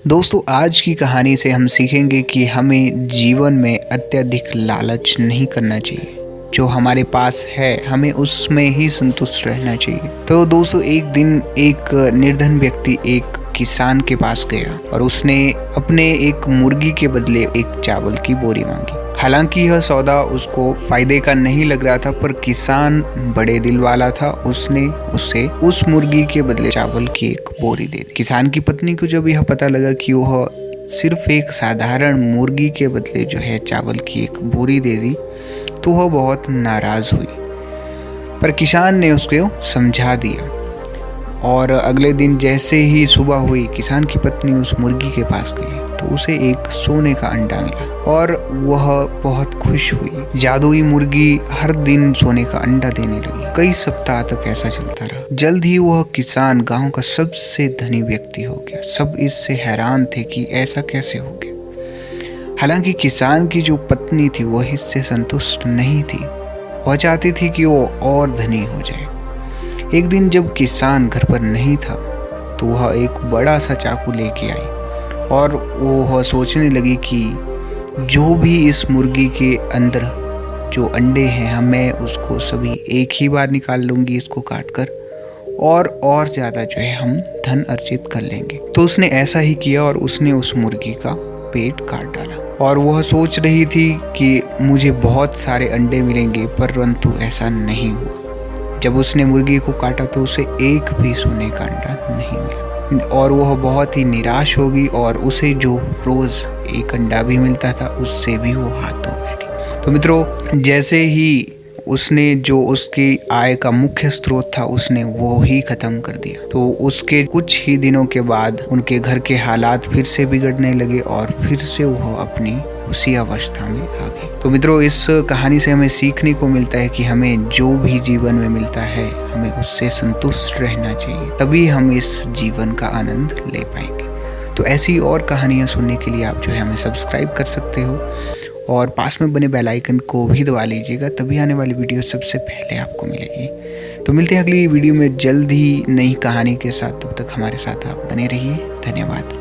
दोस्तों, आज की कहानी से हम सीखेंगे कि हमें जीवन में अत्यधिक लालच नहीं करना चाहिए। जो हमारे पास है हमें उसमें ही संतुष्ट रहना चाहिए। तो दोस्तों, एक दिन एक निर्धन व्यक्ति एक किसान के पास गया और उसने अपने एक मुर्गी के बदले एक चावल की बोरी मांगी। हालांकि यह सौदा उसको फायदे का नहीं लग रहा था, पर किसान बड़े दिल वाला था। उसने उसे उस मुर्गी के बदले चावल की एक बोरी दे दी। किसान की पत्नी को जब यह पता लगा कि वह सिर्फ एक साधारण मुर्गी के बदले जो है चावल की एक बोरी दे दी, तो वह बहुत नाराज हुई। पर किसान ने उसको समझा दिया और अगले दिन जैसे ही सुबह हुई, किसान की पत्नी उस मुर्गी के पास गई तो उसे एक सोने का अंडा मिला और वह बहुत खुश हुई। जादुई मुर्गी हर दिन सोने का अंडा देने लगी। कई सप्ताह तक ऐसा चलता रहा। जल्द ही वह किसान गांव का सबसे धनी व्यक्ति हो गया। सब इससे हैरान थे कि ऐसा कैसे हो गया। हालांकि किसान की जो पत्नी थी वह इससे संतुष्ट नहीं थी। वह चाहती थी कि वो और धनी हो जाए। एक दिन जब किसान घर पर नहीं था तो वह एक बड़ा सा चाकू लेके आई और वो सोचने लगी कि जो भी इस मुर्गी के अंदर जो अंडे हैं मैं उसको सभी एक ही बार निकाल लूँगी, इसको काट कर और ज़्यादा जो है हम धन अर्जित कर लेंगे। तो उसने ऐसा ही किया और उसने उस मुर्गी का पेट काट डाला। और वह सोच रही थी कि मुझे बहुत सारे अंडे मिलेंगे, परंतु ऐसा नहीं हुआ। जब उसने मुर्गी को काटा तो उसे एक भी सोने का अंडा नहीं मिला और वह बहुत ही निराश हो गई और उसे जो रोज़ एक अंडा भी मिलता था उससे भी वो हाथ धो बैठी। तो मित्रों, जैसे ही उसने जो उसकी आय का मुख्य स्रोत था उसने वो ही खत्म कर दिया। तो उसके कुछ ही दिनों के बाद उनके घर के हालात फिर से बिगड़ने लगे और फिर से वो अपनी उसी अवस्था में आ गई। तो मित्रों, इस कहानी से हमें सीखने को मिलता है कि हमें जो भी जीवन में मिलता है हमें उससे संतुष्ट रहना चाहिए, तभी हम इस जीवन का आनंद ले पाएंगे। तो ऐसी और कहानियाँ सुनने के लिए आप जो है हमें सब्सक्राइब कर सकते हो और पास में बने बेल आइकन को भी दबा लीजिएगा, तभी आने वाली वीडियो सबसे पहले आपको मिलेगी। तो मिलते हैं अगली वीडियो में जल्द ही नई कहानी के साथ। तब तक हमारे साथ आप बने रहिए। धन्यवाद।